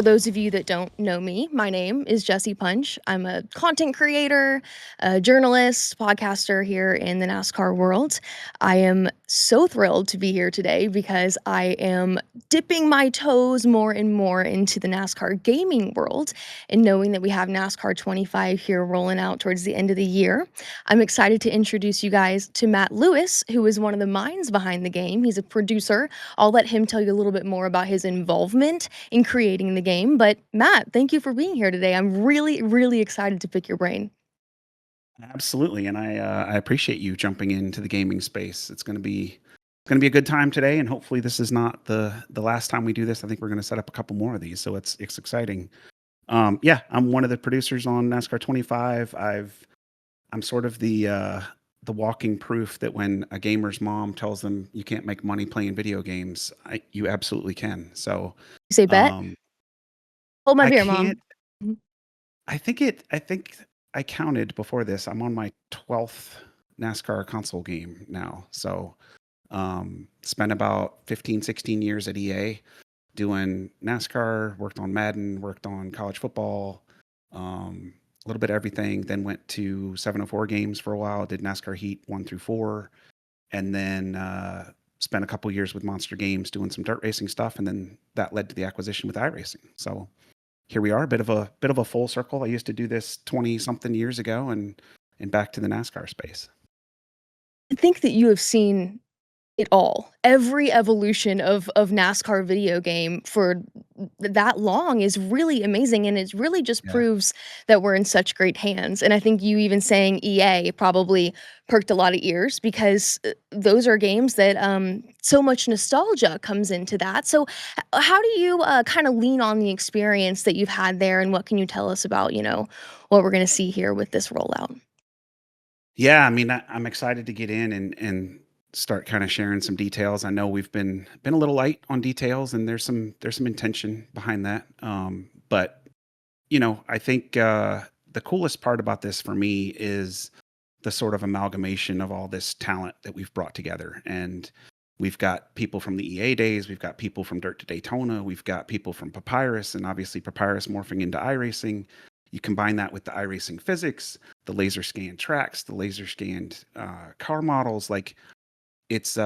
For those of you that don't know me, my name is Jessie Punch. I'm a content creator, a journalist, podcaster here in the NASCAR world. I am so thrilled to be here today because I am dipping my toes more and more into the NASCAR gaming world, and knowing that we have NASCAR 25 here rolling out towards the end of the year. I'm excited to introduce you guys to Matt Lewis, who is one of the minds behind the game. He's a producer. I'll let him tell you a little bit more about his involvement in creating the game. But Matt, thank you for being here today. I'm really, really excited to pick your brain. Absolutely, and I appreciate you jumping into the gaming space. It's gonna be a good time today, and hopefully this is not the last time we do this. I think we're gonna set up a couple more of these, so it's exciting. Yeah, I'm one of the producers on NASCAR 25. I'm sort of the walking proof that when a gamer's mom tells them you can't make money playing video games, you absolutely can. So You say bet? um, Hold my I beer, mom. can't. Mhm. I think I counted before this. I'm on my 12th NASCAR console game now. So, spent about 15, 16 years at EA doing NASCAR, worked on Madden, worked on college football, a little bit of everything. Then went to 704 games for a while, did NASCAR Heat 1 through 4, and then spent a couple years with Monster Games doing some dirt racing stuff. And then that led to the acquisition with iRacing. So, here we are, a bit of a full circle. I used to do this 20 something years ago, and back to the NASCAR space. I think that you have seen it all. Every evolution of NASCAR video game for that long is really amazing, and it really just Yeah. proves that we're in such great hands. And I think you even saying EA probably perked a lot of ears because those are games that so much nostalgia comes into that. So, how do you kind of lean on the experience that you've had there, and what can you tell us about what we're going to see here with this rollout? Yeah, I mean, I'm excited to get in and start kind of sharing some details. I know we've been a little light on details, and there's some intention behind that. But I think the coolest part about this for me is the sort of amalgamation of all this talent that we've brought together. And we've got people from the EA days, we've got people from Dirt to Daytona, we've got people from Papyrus, and obviously Papyrus morphing into iRacing. You combine that with the iRacing physics, the laser scanned tracks, the laser scanned car models. Like it's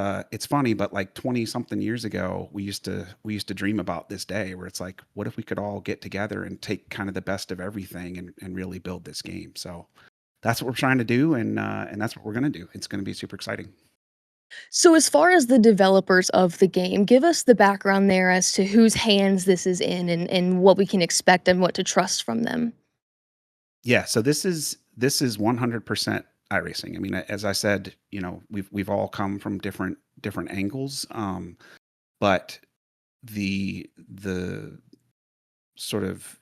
funny, but like 20 something years ago, we used to dream about this day where it's like, what if we could all get together and take kind of the best of everything and really build this game? So that's what we're trying to do, and that's what we're gonna do. It's gonna be super exciting. So, as far as the developers of the game, give us the background there as to whose hands this is in, and what we can expect and what to trust from them. Yeah, so this is 100% iRacing. I mean, as I said, we've all come from different angles, but the sort of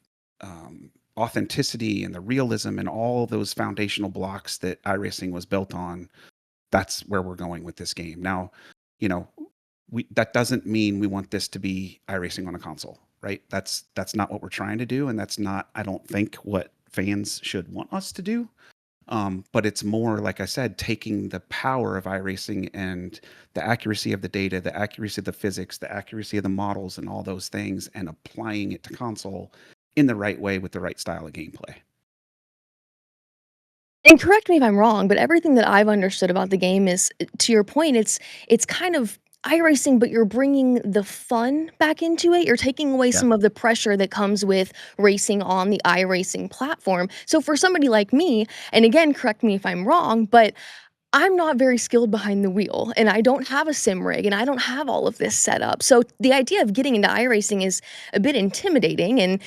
authenticity and the realism and all those foundational blocks that iRacing was built on, that's where we're going with this game. Now, you know, that doesn't mean we want this to be iRacing on a console, right? That's not what we're trying to do, and that's not, I don't think, what fans should want us to do. But it's more, like I said, taking the power of iRacing and the accuracy of the data, the accuracy of the physics, the accuracy of the models, and all those things, and applying it to console in the right way with the right style of gameplay. And correct me if I'm wrong, but everything that I've understood about the game is, to your point, it's kind of iRacing, but you're bringing the fun back into it. You're taking away Yeah. some of the pressure that comes with racing on the iRacing platform. So for somebody like me, and again, correct me if I'm wrong, but I'm not very skilled behind the wheel, and I don't have a sim rig, and I don't have all of this set up. So the idea of getting into iRacing is a bit intimidating, and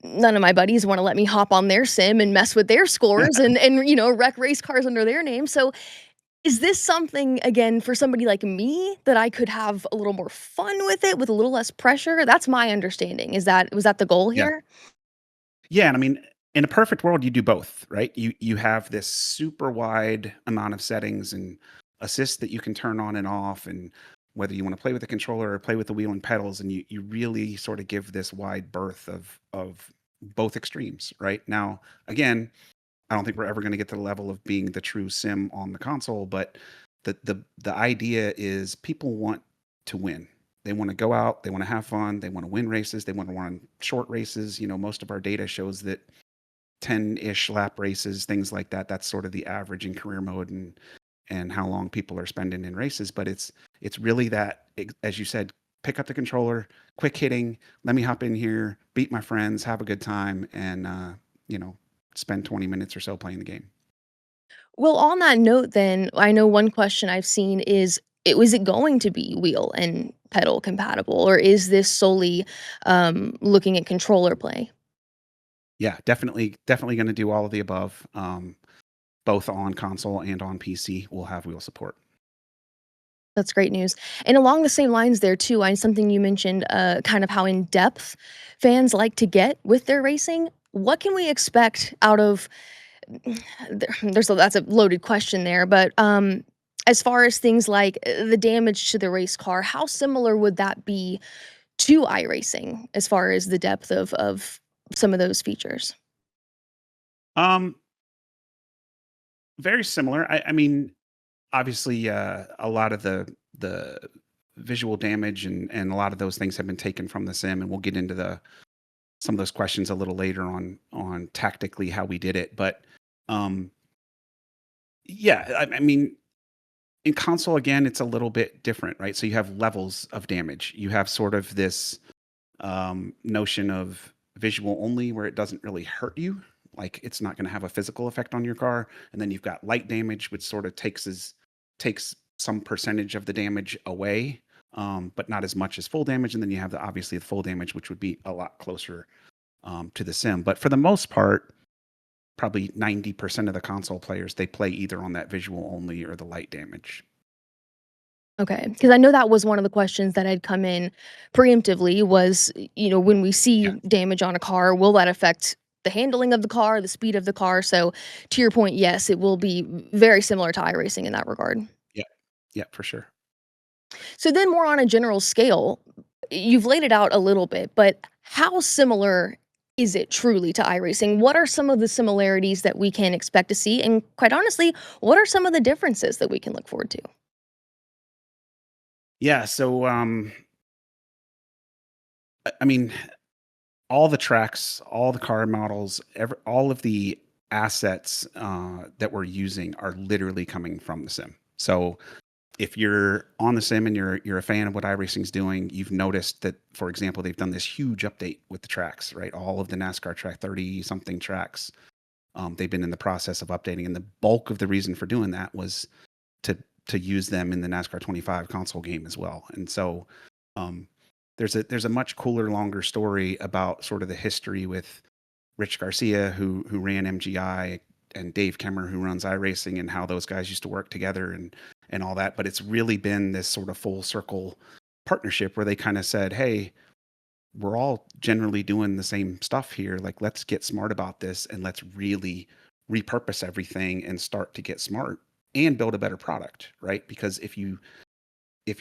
none of my buddies want to let me hop on their sim and mess with their scores and wreck race cars under their name. So is this something, again, for somebody like me, that I could have a little more fun with it with a little less pressure? That's my understanding. Was that the goal Yeah. here? Yeah, and I mean, in a perfect world, you do both, right? You have this super wide amount of settings and assists that you can turn on and off, and whether you want to play with the controller or play with the wheel and pedals, and you really sort of give this wide berth of both extremes, right? Now, again, I don't think we're ever going to get to the level of being the true sim on the console, but the idea is people want to win. They want to go out, they want to have fun, they want to win races, they want to run short races. Most of our data shows that 10-ish lap races, things like that. That's sort of the average in career mode and how long people are spending in races. But it's really that, as you said, pick up the controller, quick hitting. Let me hop in here, beat my friends, have a good time, and you know, spend 20 minutes or so playing the game. Well, on that note then, I know one question I've seen is, was it going to be wheel and pedal compatible, or is this solely, looking at controller play? Yeah, definitely going to do all of the above. Both on console and on PC will have wheel support. That's great news. And along the same lines there too, something you mentioned, kind of how in depth fans like to get with their racing. What can we expect out of that's a loaded question there, but as far as things like the damage to the race car, how similar would that be to iRacing as far as the depth of some of those features? Um, Very similar. I mean, obviously, a lot of the visual damage and a lot of those things have been taken from the sim, and we'll get into the some of those questions a little later on tactically how we did it. But um, yeah, I mean, in console again, it's a little bit different, right? So you have levels of damage. You have sort of this notion of visual only where it doesn't really hurt you. Like it's not going to have a physical effect on your car. And then you've got light damage, which sort of takes some percentage of the damage away, but not as much as full damage. And then you have obviously the full damage, which would be a lot closer to the sim. But for the most part, probably 90% of the console players, they play either on that visual only or the light damage. Okay, because I know that was one of the questions that had come in preemptively was, when we Yeah. see damage on a car, will that affect the handling of the car, the speed of the car? So to your point, yes, it will be very similar to iRacing in that regard. Yeah. Yeah, for sure. So then more on a general scale, you've laid it out a little bit, but how similar is it truly to iRacing? What are some of the similarities that we can expect to see? And quite honestly, what are some of the differences that we can look forward to? Yeah. So, I mean, all the tracks, all the car models, all of the assets that we're using are literally coming from the sim. So if you're on the sim and you're a fan of what iRacing's doing, you've noticed that, for example, they've done this huge update with the tracks, right? All of the NASCAR track, 30 something tracks, they've been in the process of updating, and the bulk of the reason for doing that was to to use them in the NASCAR 25 console game as well. And so um, there's a much cooler, longer story about sort of the history with Rich Garcia, who ran MGI, and Dave Kemmer, who runs iRacing, and how those guys used to work together and all that. But it's really been this sort of full circle partnership where they kind of said, "Hey, we're all generally doing the same stuff here. Like, let's get smart about this and let's really repurpose everything and start to get smart and build a better product," right? Because if you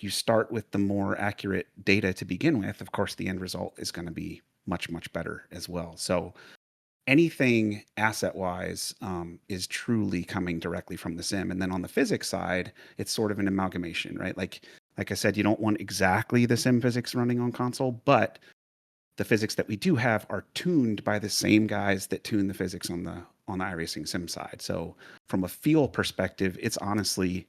start with the more accurate data to begin with, of course, the end result is going to be much, much better as well. So anything asset wise is truly coming directly from the sim. And then on the physics side, it's sort of an amalgamation, right? Like I said, you don't want exactly the sim physics running on console, but the physics that we do have are tuned by the same guys that tune the physics on the iRacing sim side. So from a feel perspective, it's honestly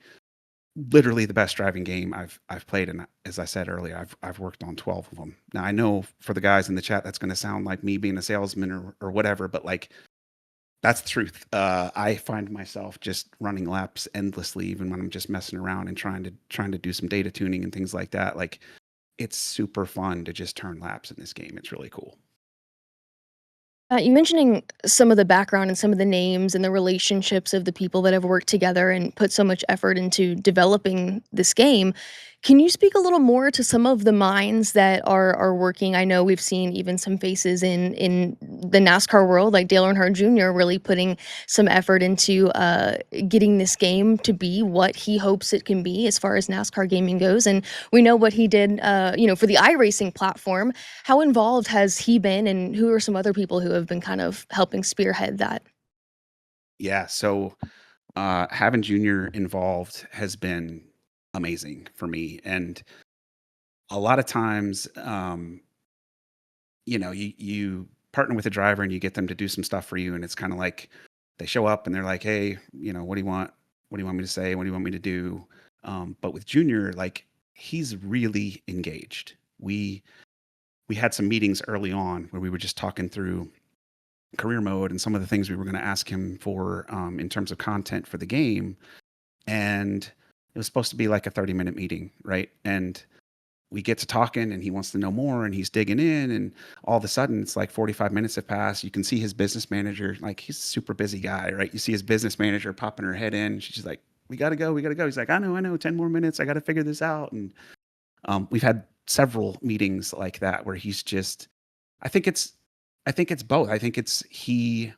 literally the best driving game I've played. And as I said earlier, I've worked on 12 of them. Now I know for the guys in the chat that's going to sound like me being a salesman or whatever, but like that's the truth. I find myself just running laps endlessly, even when I'm just messing around and trying to do some data tuning and things like that. Like it's super fun to just turn laps in this game. It's really cool. You mentioning some of the background and some of the names and the relationships of the people that have worked together and put so much effort into developing this game. Can you speak a little more to some of the minds that are working? I know we've seen even some faces in the NASCAR world, like Dale Earnhardt Jr. really putting some effort into getting this game to be what he hopes it can be as far as NASCAR gaming goes. And we know what he did, for the iRacing platform. How involved has he been, and who are some other people who have been kind of helping spearhead that? Yeah. So having Junior involved has been amazing for me. And a lot of times, you partner with a driver and you get them to do some stuff for you, and it's kind of like they show up and they're like, "Hey, what do you want? What do you want me to say? What do you want me to do?" But with Junior, like he's really engaged. We had some meetings early on where we were just talking through career mode and some of the things we were going to ask him for in terms of content for the game, and it was supposed to be like a 30-minute meeting, right? And we get to talking and he wants to know more and he's digging in, and all of a sudden it's like 45 minutes have passed. You can see his business manager, like he's a super busy guy, right? You see his business manager popping her head in. She's just like, we got to go. We got to go. He's like, I know, 10 more minutes. I got to figure this out. And we've had several meetings like that where he's just, I think it's, I think it's both. I think it's he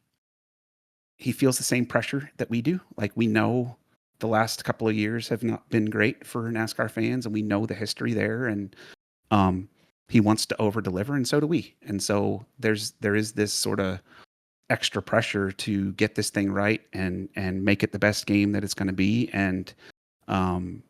feels the same pressure that we do. Like we know the last couple of years have not been great for NASCAR fans, and we know the history there. And um, he wants to over deliver, and so do we. And so there is this sort of extra pressure to get this thing right and make it the best game that it's going to be. And um,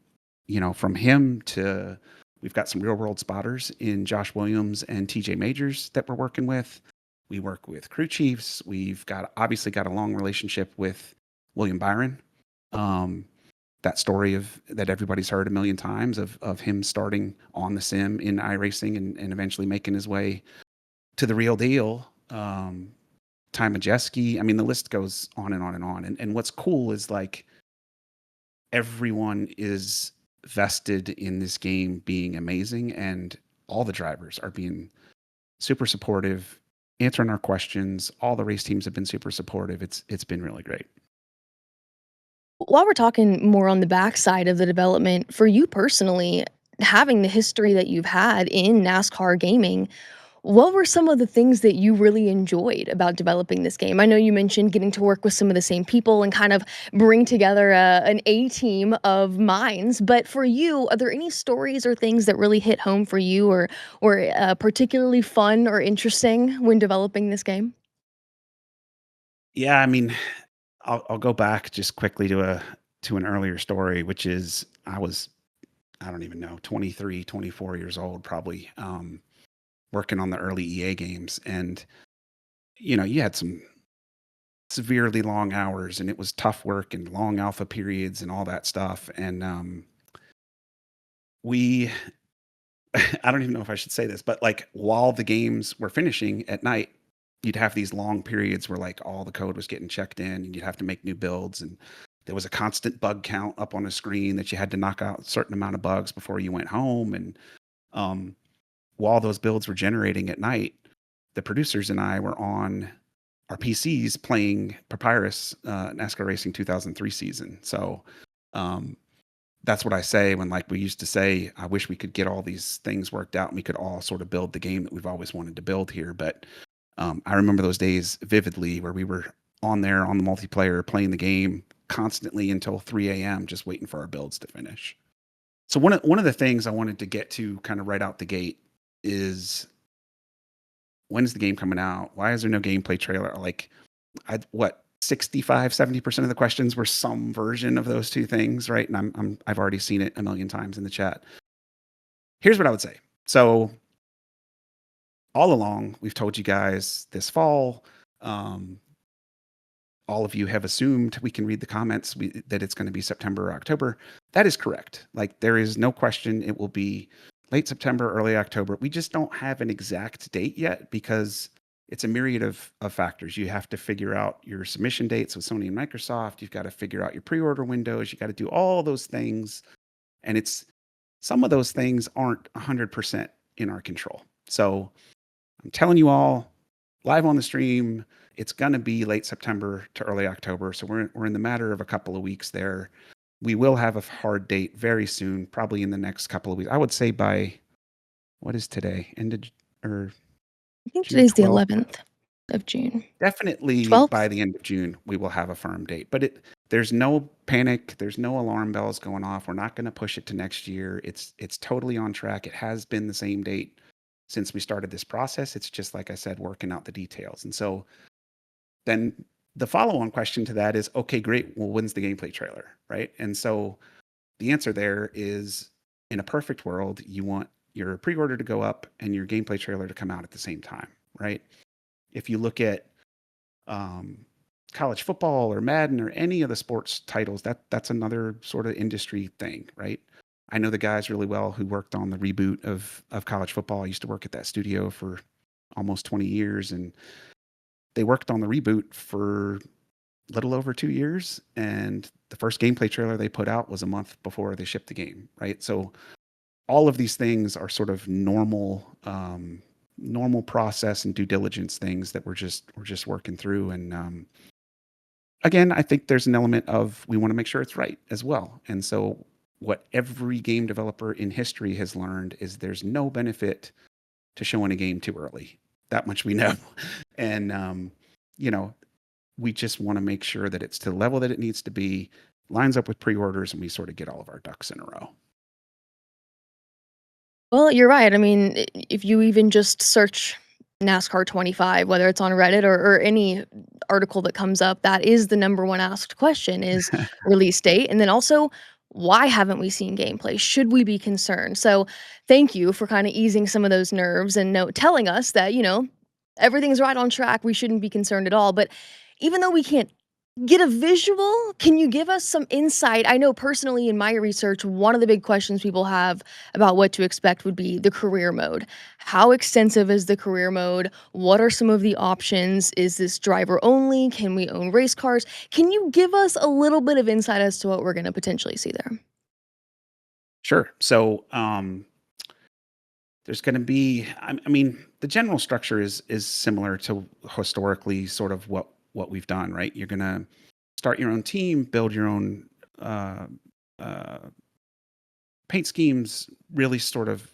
from him to we've got some real world spotters in Josh Williams and TJ Majors that we're working with. We work with crew chiefs. We've got obviously got a long relationship with William Byron. Um, that story of that everybody's heard a million times of him starting on the sim in iRacing and eventually making his way to the real deal. Ty Majeski. I mean, the list goes on and on and on. And what's cool is like everyone is vested in this game being amazing, and all the drivers are being super supportive, answering our questions. All the race teams have been super supportive. It's been really great. While we're talking more on the backside of the development, for you personally, having the history that you've had in NASCAR gaming, what were some of the things that you really enjoyed about developing this game? I know you mentioned getting to work with some of the same people and kind of bring together an A team of minds. But for you, are there any stories or things that really hit home for you, or particularly fun or interesting when developing this game? Yeah, I mean, I'll go back just quickly to an earlier story, which is I don't even know, 23, 24 years old probably, working on the early EA games. And you had some severely long hours, and it was tough work and long alpha periods and all that stuff. And we I don't even know if I should say this, but like while the games were finishing at night, you'd have these long periods where like all the code was getting checked in and you'd have to make new builds, and there was a constant bug count up on a screen that you had to knock out a certain amount of bugs before you went home. And um, while those builds were generating at night, the producers and I were on our PCs playing Papyrus NASCAR Racing 2003 season. So um, that's what I say when like we used to say, I wish we could get all these things worked out and we could all sort of build the game that we've always wanted to build here. But I remember those days vividly where we were on there on the multiplayer playing the game constantly until 3 a.m. just waiting for our builds to finish. So one of the things I wanted to get to kind of right out the gate is, when's the game coming out? Why is there no gameplay trailer? Like, what 65, 70% of the questions were some version of those two things, right? And I've already seen it a million times in the chat. Here's what I would say. So all along, we've told you guys this fall. All of you have assumed, we can read the comments, that it's going to be September or October. That is correct. Like there is no question it will be late September, early October. We just don't have an exact date yet because it's a myriad of factors. You have to figure out your submission dates with Sony and Microsoft. You've got to figure out your pre-order windows. You got to do all those things. And some of those things aren't 100% in our control. So I'm telling you all live on the stream, it's going to be late September to early October. So we're in the matter of a couple of weeks there. We will have a hard date very soon, probably in the next couple of weeks. I would say by, what is today? Or I think June today's the 12th. 11th of June. Definitely 12th? by the end of June, we will have a firm date. But there's no panic. There's no alarm bells going off. We're not going to push it to next year. It's totally on track. It has been the same date since we started this process. It's just like I said, working out the details. And so then the follow-on question to that is, okay, great. Well, when's the gameplay trailer, right? And so the answer there is, in a perfect world, you want your pre-order to go up and your gameplay trailer to come out at the same time, right? If you look at um, college football or Madden or any of the sports titles, that's another sort of industry thing, right? I know the guys really well who worked on the reboot of college football. I used to work at that studio for almost 20 years, and they worked on the reboot for a little over 2 years. And the first gameplay trailer they put out was a month before they shipped the game, right? So all of these things are sort of normal process and due diligence things that we're just working through. And again, I think there's an element of we want to make sure it's right as well. And so what every game developer in history has learned is there's no benefit to showing a game too early. That much we know. And you know, we just want to make sure that it's to the level that it needs to be, lines up with pre-orders, and we sort of get all of our ducks in a row. Well, you're right. I mean, if you even just search NASCAR 25, whether it's on Reddit or any article that comes up, that is the number one asked question is release date. And then also, why haven't we seen gameplay? Should we be concerned? So thank you for kind of easing some of those nerves and telling us that, everything's right on track. We shouldn't be concerned at all. But even though we can't get a visual, can you give us some insight? I know personally in my research, one of the big questions people have about what to expect would be the career mode. How extensive is the career mode? What are some of the options? Is this driver only? Can we own race cars? Can you give us a little bit of insight as to what we're going to potentially see there? Sure. So there's going to be, I mean, the general structure is similar to historically sort of what we've done, right? You're going to start your own team, build your own uh, uh, paint schemes, really sort of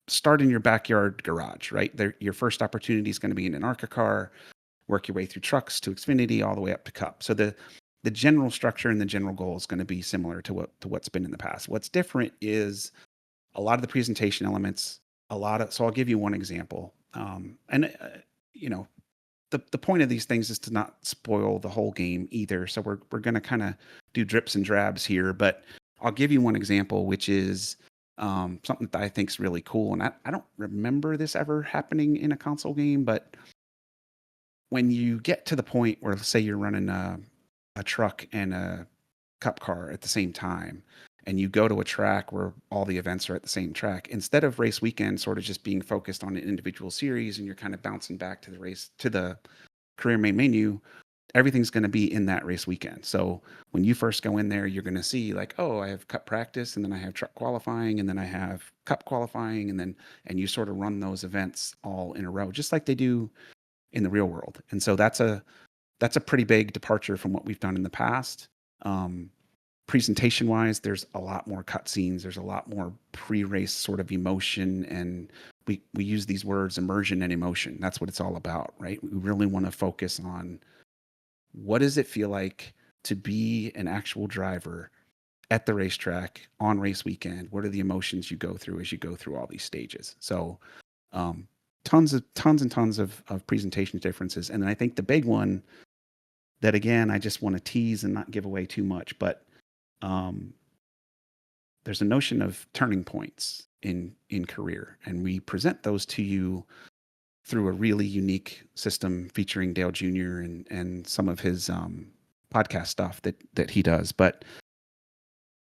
start in your backyard garage, right? Your first opportunity is going to be in an ARCA car, work your way through trucks to Xfinity, all the way up to Cup. So the general structure and the general goal is going to be similar to what's been in the past. What's different is a lot of the presentation elements, so I'll give you one example. And you know, the point of these things is to not spoil the whole game either. So we're going to kind of do drips and drabs here, but I'll give you one example, which is something that I think is really cool. And I don't remember this ever happening in a console game, but when you get to the point where, let's say, you're running a truck and a cup car at the same time, and you go to a track where all the events are at the same track, instead of race weekend sort of just being focused on an individual series and you're kind of bouncing back to the career main menu, everything's going to be in that race weekend. So when you first go in there, you're going to see like, oh, I have cup practice, and then I have truck qualifying, and then I have cup qualifying, and you sort of run those events all in a row, just like they do in the real world. And so that's a pretty big departure from what we've done in the past. Presentation wise, there's a lot more cutscenes. There's a lot more pre-race sort of emotion, and we use these words, immersion and emotion. That's what it's all about, right? We really want to focus on what does it feel like to be an actual driver at the racetrack on race weekend. What are the emotions you go through as you go through all these stages? So tons and tons of presentation differences. And then I think the big one that, again, I just want to tease and not give away too much, but there's a notion of turning points in career, and we present those to you through a really unique system featuring Dale Jr. and some of his podcast stuff that he does. But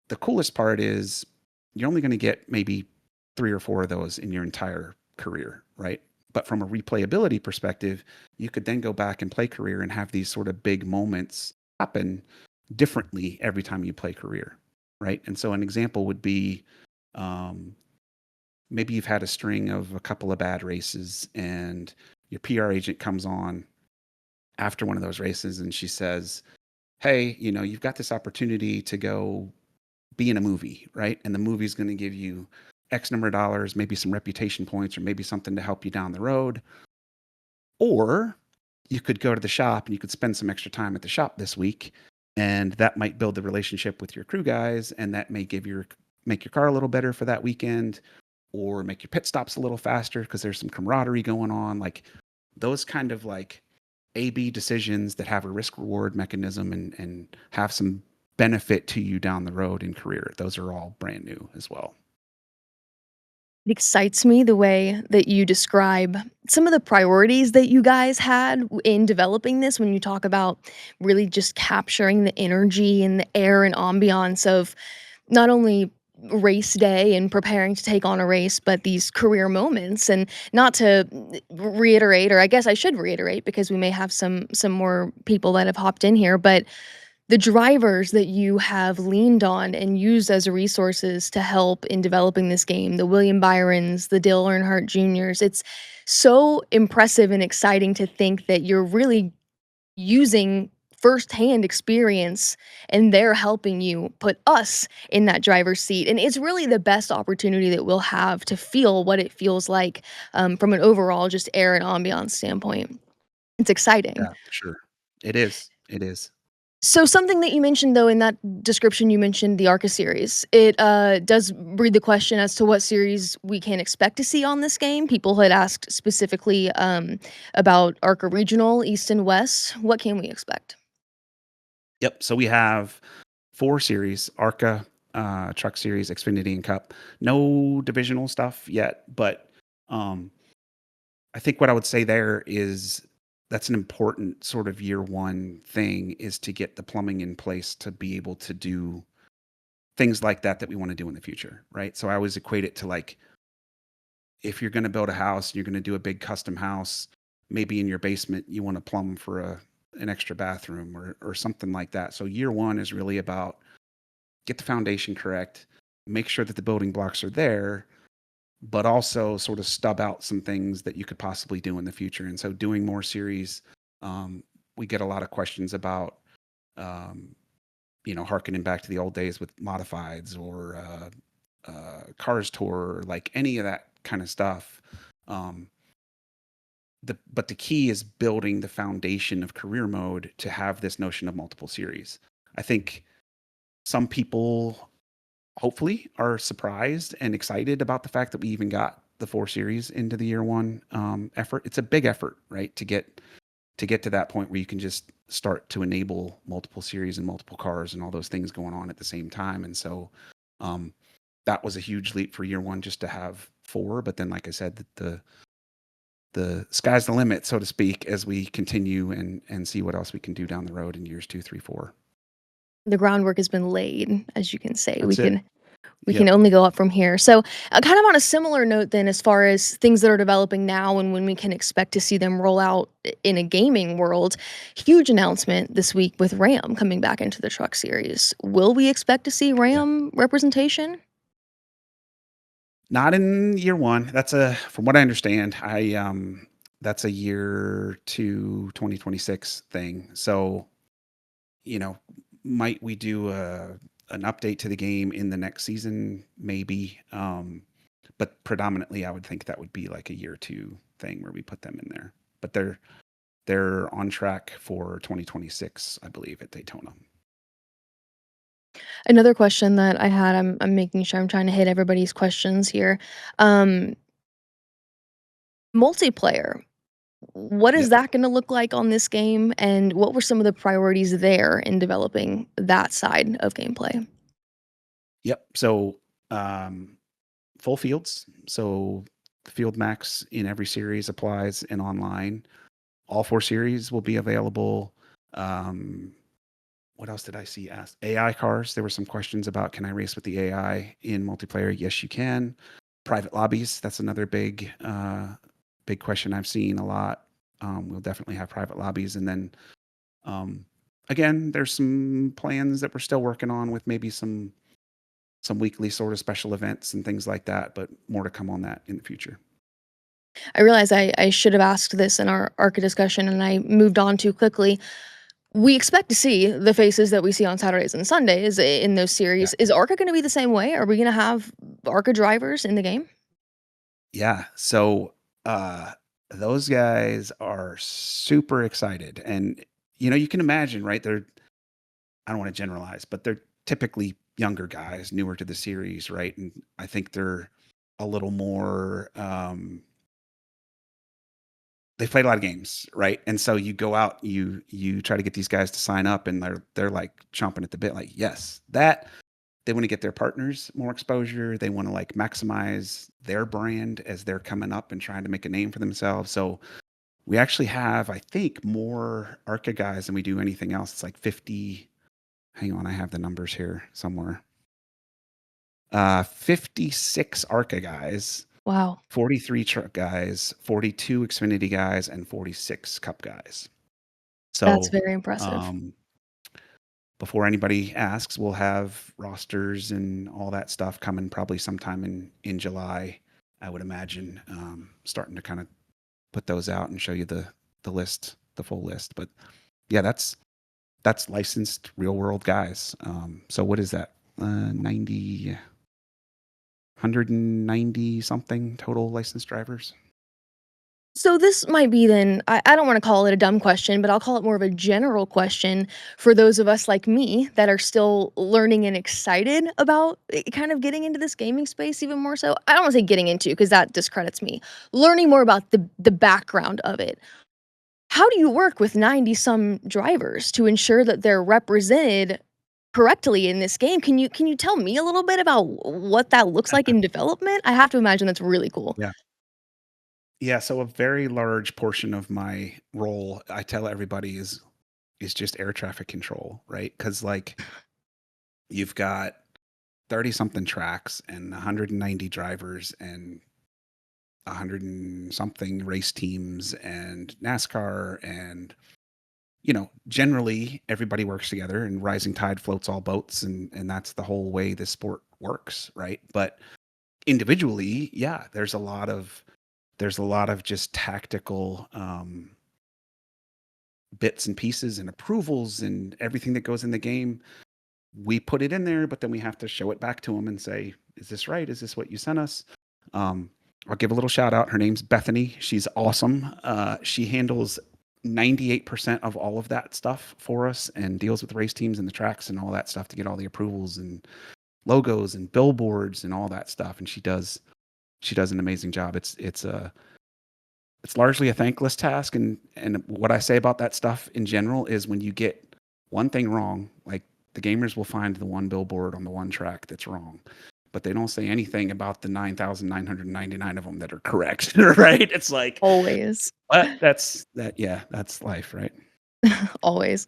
the coolest part is you're only going to get maybe 3 or 4 of those in your entire career, right? But from a replayability perspective, you could then go back and play career and have these sort of big moments happen differently every time you play career, right? And so an example would be maybe you've had a string of a couple of bad races, and your PR agent comes on after one of those races and she says, hey, you've got this opportunity to go be in a movie, right? And the movie's going to give you X number of dollars, maybe some reputation points, or maybe something to help you down the road. Or you could go to the shop and you could spend some extra time at the shop this week, and that might build the relationship with your crew guys, and that may make your car a little better for that weekend, or make your pit stops a little faster because there's some camaraderie going on. Like those kind of like A/B decisions that have a risk reward mechanism and have some benefit to you down the road in career. Those are all brand new as well. It excites me the way that you describe some of the priorities that you guys had in developing this when you talk about really just capturing the energy and the air and ambiance of not only race day and preparing to take on a race, but these career moments. And not to reiterate, or I guess I should reiterate because we may have some more people that have hopped in here, but the drivers that you have leaned on and used as resources to help in developing this game, the William Byrons, the Dale Earnhardt Juniors, it's so impressive and exciting to think that you're really using firsthand experience and they're helping you put us in that driver's seat. And it's really the best opportunity that we'll have to feel what it feels like from an overall just air and ambiance standpoint. It's exciting. Yeah, for sure. It is. It is. So something that you mentioned though in that description, you mentioned the ARCA series. It does breed the question as to what series we can expect to see on this game. People had asked specifically about ARCA Regional, East and West. What can we expect? Yep. So we have 4 series: ARCA, Truck Series, Xfinity, and Cup. No divisional stuff yet, but um, I think what I would say there is that's an important sort of year 1 thing, is to get the plumbing in place to be able to do things like that we wanna do in the future, right? So I always equate it to, like, if you're gonna build a house and you're gonna do a big custom house, maybe in your basement, you wanna plumb for an extra bathroom or something like that. So year 1 is really about get the foundation correct, make sure that the building blocks are there, but also sort of stub out some things that you could possibly do in the future. And so doing more series, um, we get a lot of questions about, um, harkening back to the old days with modifieds or Cars Tour, like any of that kind of stuff. Um, but the key is building the foundation of career mode to have this notion of multiple series. I think some people hopefully are surprised and excited about the fact that we even got the 4 series into the year 1 effort. It's a big effort, right, to get to that point where you can just start to enable multiple series and multiple cars and all those things going on at the same time. And so um, that was a huge leap for year 1 just to have 4. But then, like I said, the sky's the limit, so to speak, as we continue and see what else we can do down the road in years 2, 3, 4. The groundwork has been laid, as you can say. We That's it. can we can Yep. only go up from here. So, kind of on a similar note, then, as far as things that are developing now and when we can expect to see them roll out in a gaming world, huge announcement this week with Ram coming back into the Truck Series. Will we expect to see Yeah. Ram representation? Not in year 1. That's from what I understand, that's a year to 2026 thing. So, you know, might we do an update to the game in the next season? Maybe. But predominantly, I would think that would be like a year 2 thing where we put them in there. But they're on track for 2026, I believe, at Daytona. Another question that I had, I'm making sure I'm trying to hit everybody's questions here. Um, Multiplayer. What is Yep. that gonna look like on this game, and what were some of the priorities there in developing that side of gameplay? Yep. So, um, full fields. So field max in every series applies and online. All 4 series will be available. Um, what else did I see asked? AI cars. There were some questions about, can I race with the AI in multiplayer? Yes, you can. Private lobbies. That's another big question I've seen a lot. We'll definitely have private lobbies. And then, um, again, there's some plans that we're still working on with maybe some weekly sort of special events and things like that, but more to come on that in the future. I realize I should have asked this in our ARCA discussion, and I moved on too quickly. We expect to see the faces that we see on Saturdays and Sundays in those Yeah. series. Is ARCA gonna be the same way? Are we gonna have ARCA drivers in the game? Yeah. So uh those guys are super excited. And you can imagine, right? I don't want to generalize, but they're typically younger guys, newer to the series, right? And I think they're a little more they've played a lot of games, right? And so you go out, you try to get these guys to sign up and they're like chomping at the bit, like, yes, that they want to get their partners more exposure. They want to like maximize their brand as they're coming up and trying to make a name for themselves. So we actually have, I think, more ARCA guys than we do anything else. It's like 50. Hang on, I have the numbers here somewhere. 56 ARCA guys, Wow, 43 truck guys, 42 Xfinity guys, and 46 Cup guys. that's So, very impressive. um, before anybody asks, we'll have rosters and all that stuff coming probably sometime in July, I would imagine. Starting to kind of put those out and show you the list, the full list. But yeah, that's licensed real world guys. So what is that? 90, 190 something total licensed drivers. So this might be then I don't wanna call it a dumb question, but I'll call it more of a general question for those of us like me that are still learning and excited about, kind of getting into this gaming space even more so. I don't wanna say getting into because that discredits me. Learning more about the background of it. How do you work with 90 some drivers to ensure that they're represented correctly in this game? Can you tell me a little bit about what that looks like in development? I have to imagine that's really cool. Yeah. Yeah, so a very large portion of my role, I tell everybody, is just air traffic control, right? Because like you've got 30 something tracks and 190 drivers and 100 and something race teams and NASCAR, and generally everybody works together and rising tide floats all boats, and that's the whole way this sport works, right? But individually, yeah, there's a lot of just tactical bits and pieces and approvals and everything that goes in the game. We put it in there, but then we have to show it back to them and say, is this right? Is this what you sent us? Um, I'll give a little shout out. Her name's Bethany. She's awesome. She handles 98% of all of that stuff for us and deals with race teams and the tracks and all that stuff to get all the approvals and logos and billboards and all that stuff. And she does an amazing job. It's largely a thankless task, and what I say about that stuff in general is when you get one thing wrong, like the gamers will find the one billboard on the one track that's wrong, but they don't say anything about the 9,999 of them that are correct, right? It's like, Always, but yeah, that's life, right? always.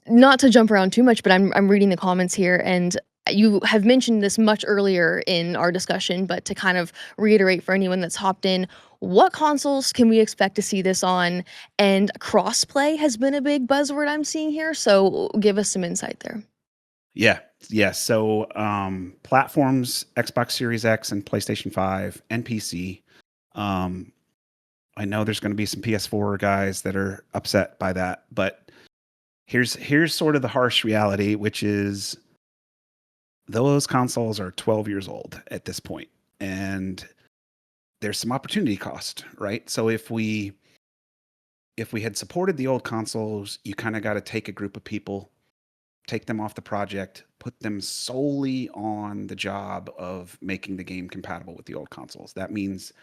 Not to jump around too much, but I'm reading the comments here, and you have mentioned this much earlier in our discussion, but to kind of reiterate for anyone that's hopped in, what consoles can we expect to see this on? And crossplay has been a big buzzword I'm seeing here, so give us some insight there. Yeah, yeah. So platforms, Xbox Series X and PlayStation 5 and PC. Um, I know there's going to be some PS4 guys that are upset by that, but here's sort of the harsh reality, which is those consoles are 12 years old at this point, and there's some opportunity cost, right? So if we had supported the old consoles, you kind of got to take a group of people, take them off the project, put them solely on the job of making the game compatible with the old consoles. That means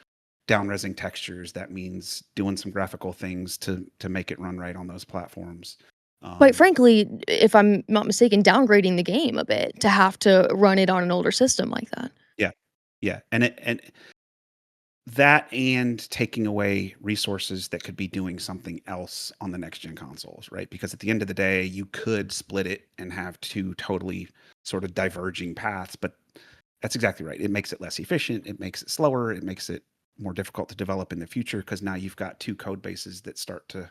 down-resing textures. That means doing some graphical things to make it run right on those platforms. Quite Um, frankly, if I'm not mistaken, downgrading the game a bit to have to run it on an older system like that. yeah, yeah, and that and taking away resources that could be doing something else on the next gen consoles, right? Because at the end of the day, you could split it and have two totally sort of diverging paths, but that's exactly right. It makes it less efficient, it makes it slower, it makes it more difficult to develop in the future because now you've got two code bases that start to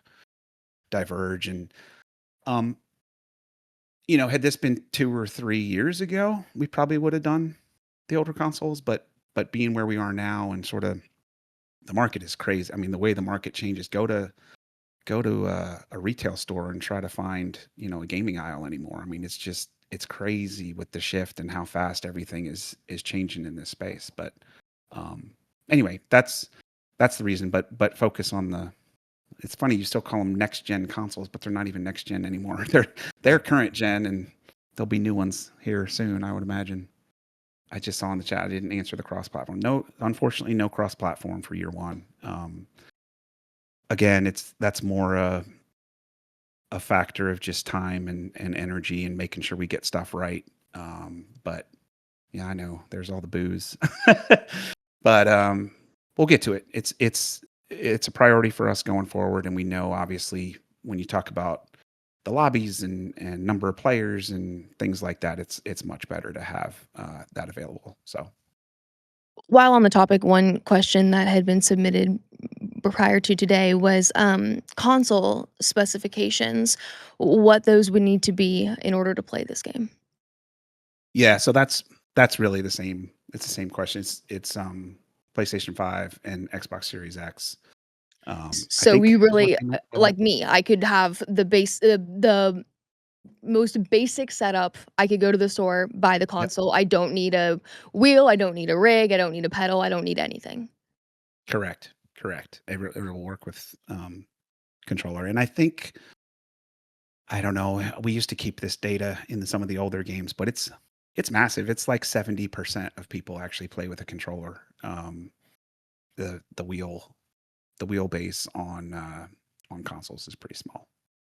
diverge. And um, had this been 2 or 3 years ago, we probably would have done the older consoles, but being where we are now and sort of the market is crazy. I mean, the way the market changes, go to a retail store and try to find, a gaming aisle anymore. I mean, it's crazy with the shift and how fast everything is changing in this space. But um, anyway, that's the reason. But focus on the. It's funny you still call them next gen consoles, but they're not even next gen anymore. They're current gen, and there'll be new ones here soon, I would imagine. I just saw in the chat. I didn't answer the cross platform. No, unfortunately, no cross platform for year one. Again, that's more a factor of just time and energy and making sure we get stuff right. But yeah, I know there's all the booze, but we'll get to it. It's a priority for us going forward, and we know obviously when you talk about the lobbies and number of players and things like that, it's much better to have that available. So While on the topic, one question that had been submitted prior to today was, console specifications, what those would need to be in order to play this game. yeah, so that's really the same. It's the same question. It's PlayStation 5 and Xbox Series X. I So we think is what really, they meant by that. like me, I could have the most basic setup. I could go to the store, buy the Yep, console. I don't need a wheel, I don't need a rig, I don't need a pedal, I don't need anything. correct, correct. It will work with controller, and I think I don't know. We used to keep this data in some of the older games, but it's massive. It's like 70% of people actually play with a controller. The the wheel the wheelbase on consoles is pretty small.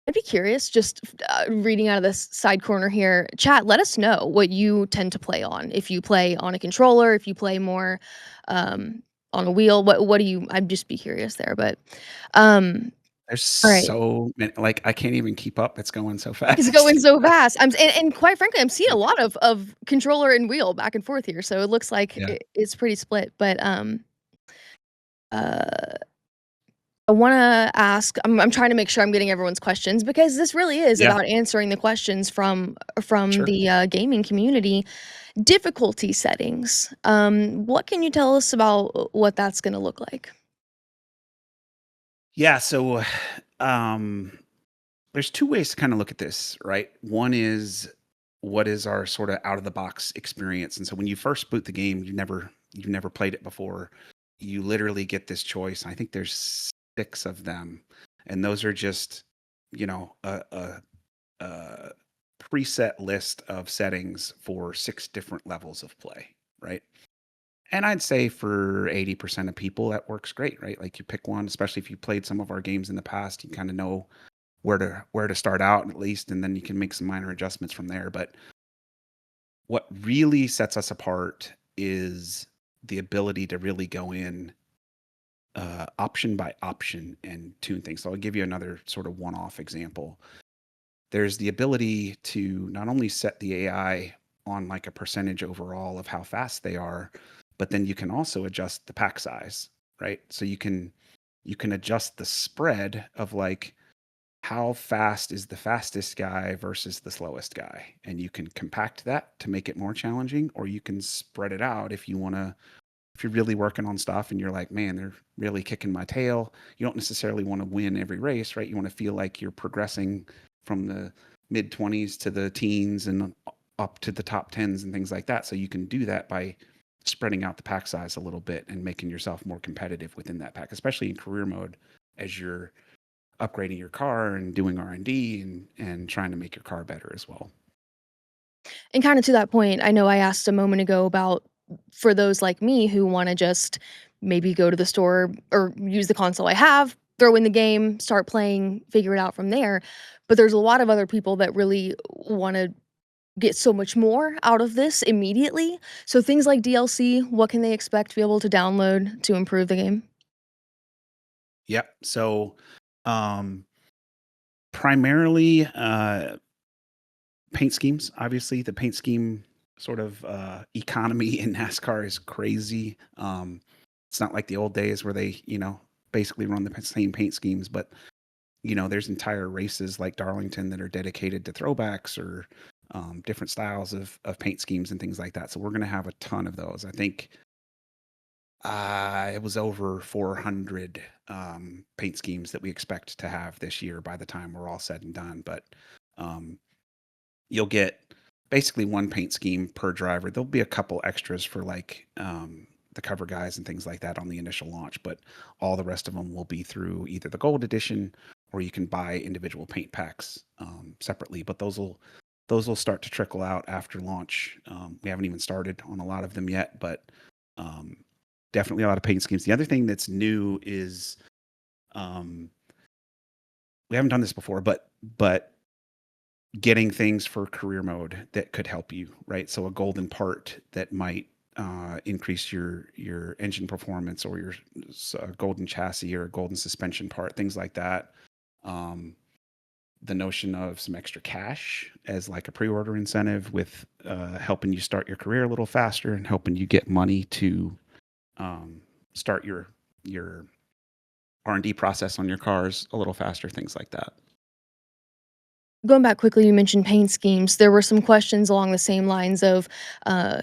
I'd be curious, just reading out of this side corner here. Chat, let us know what you tend to play on. If you play on a controller, if you play more um, on a wheel, what do you? I'd just be curious there. But um, There's all right, so many, like I can't even keep up. It's going so it's going fast. so fast. And quite frankly, I'm seeing a Yeah. lot of controller and wheel back and forth here. So it looks like Yeah. it's pretty split. But uh, I wanna ask, I'm trying to make sure I'm getting everyone's questions because this really is Yeah. about answering the questions from Sure. the, gaming community. Difficulty settings, what can you tell us about what that's gonna look like? Yeah. So um there's two ways to kind of look at this, right? One is what is our sort of out of the box experience. And so when you first boot the game, you've never played it before. You literally get this choice. I think there's six of them, and those are just a preset list of settings for six different levels of play, right? And I'd say for 80% of people that works great, right? Like you pick one, especially if you played some of our games in the past, you kind of know where to start out at least, and then you can make some minor adjustments from there. But what really sets us apart is the ability to really go in option by option and tune things. So I'll give you another sort of one-off example. There's the ability to not only set the AI on like a percentage overall of how fast they are, but then you can also adjust the pack size, right? So you can adjust the spread of like how fast is the fastest guy versus the slowest guy, and you can compact that to make it more challenging, or you can spread it out if you want to. If you're really working on stuff and you're like, man, they're really kicking my tail, you don't necessarily want to win every race, right? You want to feel like you're progressing from the mid 20s to the teens and up to the top 10s and things like that. So you can do that by spreading out the pack size a little bit and making yourself more competitive within that pack, especially in career mode as you're upgrading your car and doing R&D and trying to make your car better as well. And kinda to that point, I know I asked a moment ago about for those like me who wanna just maybe go to the store or use the console I have, throw in the game, start playing, figure it out from there, but there's a lot of other people that really wanna get so much more out of this immediately. So things like DLC, what can they expect to be able to download to improve the game? Yep. So um primarily paint schemes. Obviously, the paint scheme sort of economy in NASCAR is crazy. It's not like the old days where they, basically run the same paint schemes, but there's entire races like Darlington that are dedicated to throwbacks or different styles of paint schemes and things like that. So we're going to have a ton of those. I think it was over 400 paint schemes that we expect to have this year by the time we're all said and done. But um, you'll get basically one paint scheme per driver. There'll be a couple extras for like the cover guys and things like that on the initial launch, but all the rest of them will be through either the gold edition or you can buy individual paint packs separately. But those will start to trickle out after launch. We haven't even started on a lot of them yet, but um, definitely a lot of paint schemes. The other thing that's new is um, we haven't done this before, but getting things for career mode that could help you, right? So a golden part that might increase your engine performance, or your golden chassis or a golden suspension part, things like that. Um, the notion of some extra cash as like a pre-order incentive, with helping you start your career a little faster and helping you get money to start your R&D process on your cars a little faster, things like that. Going back quickly, you mentioned paint schemes. There were some questions along the same lines of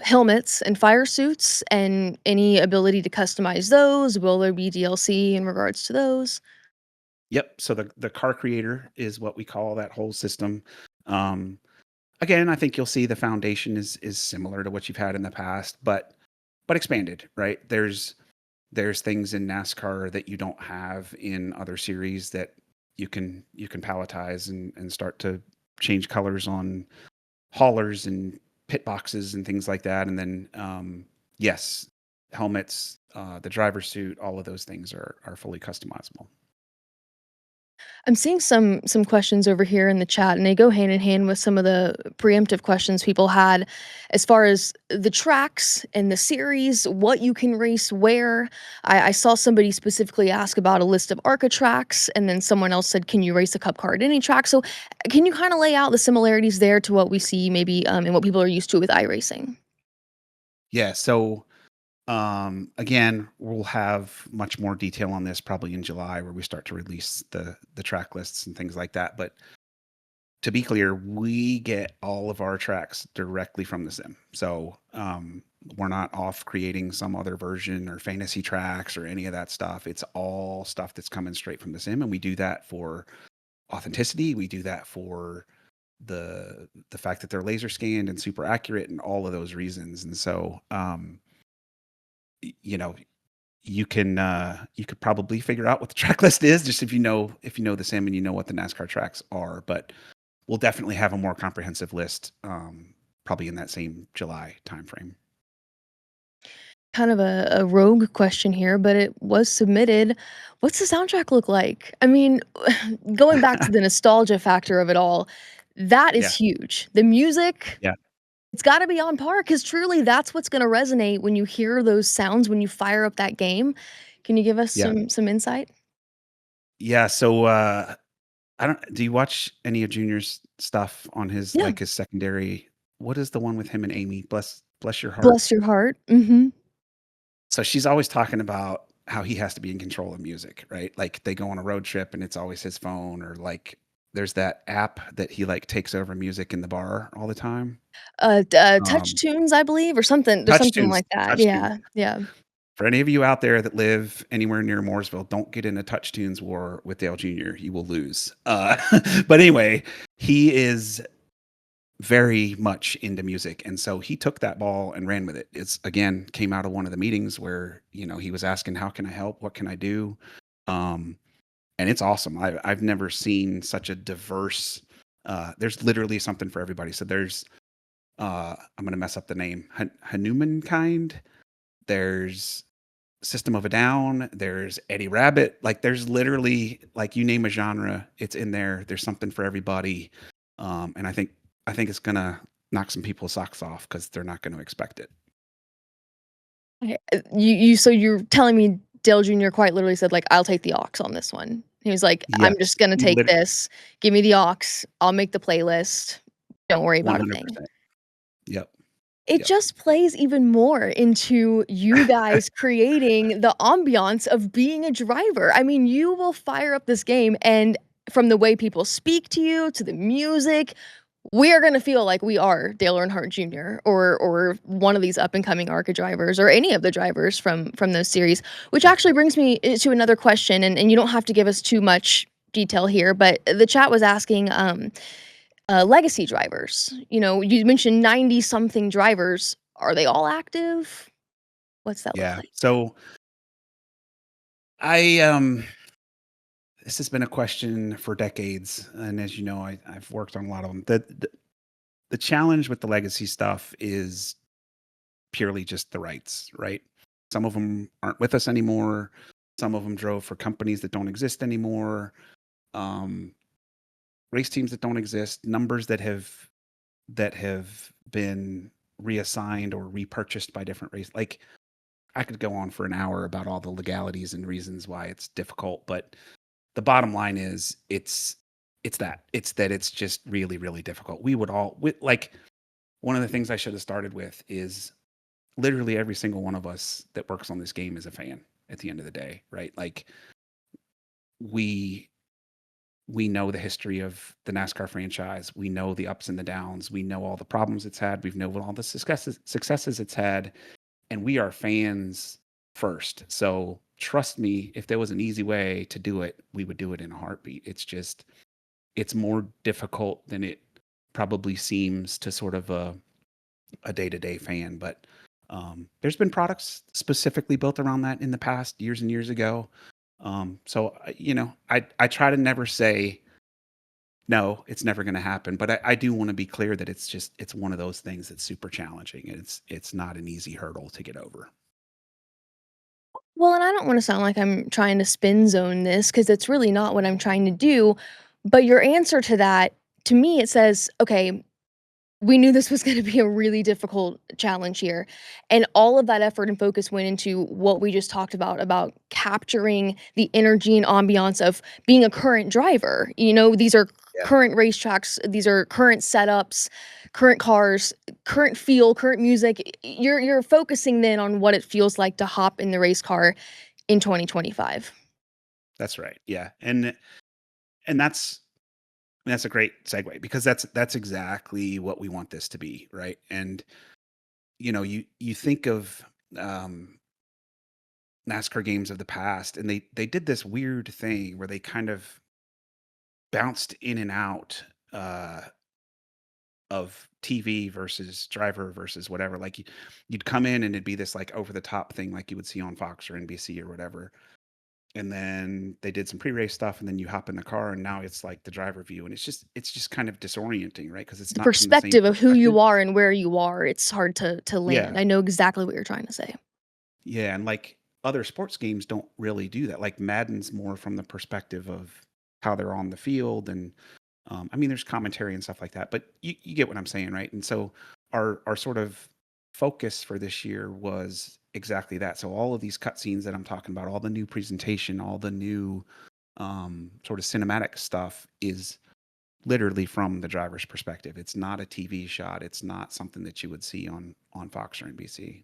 helmets and fire suits, and any ability to customize those. Will there be DLC in regards to those? Yep. So the car creator is what we call that whole system. Um, Again, I think you'll see the foundation is similar to what you've had in the past, but expanded, right? There's things in NASCAR that you don't have in other series that you can palletize and start to change colors on haulers and pit boxes and things like that. And then yes, helmets, the driver suit, all of those things are fully customizable. I'm seeing some questions over here in the chat, and they go hand in hand with some of the preemptive questions people had as far as the tracks and the series, what you can race where. I saw somebody specifically ask about a list of ARCA tracks, and then someone else said, "Can you race a Cup car at any track?" So, can you kind of lay out the similarities there to what we see maybe and what people are used to with iRacing? Yeah. So again, we'll have much more detail on this probably in July, where we start to release the track lists and things like that. But to be clear, we get all of our tracks directly from the sim. So we're not off creating some other version or fantasy tracks or any of that stuff. It's all stuff that's coming straight from the sim, and we do that for authenticity. We do that for the fact that they're laser scanned and super accurate, and all of those reasons. And so you know, you could probably figure out what the track list is, just if you know the sim and you know what the NASCAR tracks are. But we'll definitely have a more comprehensive list, probably in that same July timeframe. Kind of a rogue question here, but it was submitted. What's the soundtrack look like? I mean, going back to the nostalgia factor of it all, that is Yeah, huge. The music, yeah, it's gotta be on par because truly that's what's gonna resonate when you hear those sounds when you fire up that game. Can you give us yeah, some insight? yeah. So I don't. Do you watch any of Junior's stuff on his, Yeah. like, his secondary? What is the one with him and Amy? Bless your heart. Bless your heart. Mhm. So she's always talking about how he has to be in control of music, right? Like they go on a road trip and it's always his phone, or like there's that app that he like takes over music in the bar all the time. Touch Um, Tunes, I believe, or something there's Touch something Tunes, like that. Touch Tunes. Yeah, yeah. For any of you out there that live anywhere near Mooresville, don't get in a Touch Tunes war with Dale Jr. You will lose. But anyway, he is very much into music, and so he took that ball and ran with it. It's again came out of one of the meetings where he was asking, how can I help, what can I do? um and it's awesome. I've never seen such a diverse, there's literally something for everybody. So there's I'm gonna mess up the name, Hanuman kind, there's System of a Down, there's Eddie Rabbit, like there's literally, like, you name a genre, it's in there. There's something for everybody. And I think it's gonna knock some people's socks off because they're not gonna expect it. Okay, so you're telling me Dale Jr. quite literally said, like, "I'll take the aux on this one." He was like, "I'm Yes, just gonna he take lit this. Give me the aux. I'll make the playlist. Don't worry about a thing." 100%. Yep, It yep. just plays even more into you guys creating the ambiance of being a driver. I mean, you will fire up this game, and from the way people speak to you, to the music, we are gonna feel like we are Dale Earnhardt Jr. or one of these up and coming ARCA drivers or any of the drivers from those series. Which Yeah, actually brings me to another question, and you don't have to give us too much detail here, but the chat was asking, legacy drivers. You know, you mentioned 90 something drivers. Are they all active? What's that look yeah. like? So I this has been a question for decades, and as you know, I've worked on a lot of them. The challenge with the legacy stuff is purely just the rights, right? Some of them aren't with us anymore. Some of them drove for companies that don't exist anymore. Um, race teams that don't exist, numbers that have been reassigned or repurchased by different race. Like I could go on for an hour about all the legalities and reasons why it's difficult, but the bottom line is it's that it's just really really difficult. We would all like one of the things I should have started with is literally every single one of us that works on this game is a fan at the end of the day, right? Like we we know the history of the NASCAR franchise. We know the ups and the downs. We know all the problems it's had. We've known all the successes it's had, and we are fans first. So trust me, if there was an easy way to do it, we would do it in a heartbeat. It's just it's more difficult than it probably seems to sort of a day-to-day fan. But there's been products specifically built around that in the past, years and years ago. I try to never say no, it's never going to happen. But I do want to be clear that it's one of those things that's super challenging. And it's not an easy hurdle to get over. Well, and I don't wanna sound like I'm trying to spin zone this because it's really not what I'm trying to do, but your answer to that, to me, it says, "Okay, we knew this was gonna be a really difficult challenge here," and all of that effort and focus went into what we just talked about capturing the energy and ambiance of being a current driver. These are Yeah, current racetracks, these are current setups, current cars, current feel, current music. You're focusing then on what it feels like to hop in the race car in 2025. that's right. Yeah. And that's a great segue because that's exactly what we want this to be, right? And you think of um NASCAR games of the past, and they did this weird thing where they kind of bounced in and out uh, of TV versus driver versus whatever. Like you'd come in and it'd be this like over the top thing, like you would see on Fox or NBC or whatever. And then they did some pre-race stuff, and then you hop in the car, and now it's like the driver view, and it's just kind of disorienting, right? Because it's The not from the same perspective of who perspective. you are and where you are, it's hard to land. Yeah, I know exactly what you're trying to say. yeah, and like other sports games don't really do that. Like Madden's more from the perspective of how they're on the field, and I mean, there's commentary and stuff like that, but you get what I'm saying, right? And so our sort of focus for this year was exactly that. So all of these cutscenes that I'm talking about, all the new presentation, all the new sort of cinematic stuff is literally from the driver's perspective. It's not a TV shot. It's not something that you would see on Fox or NBC.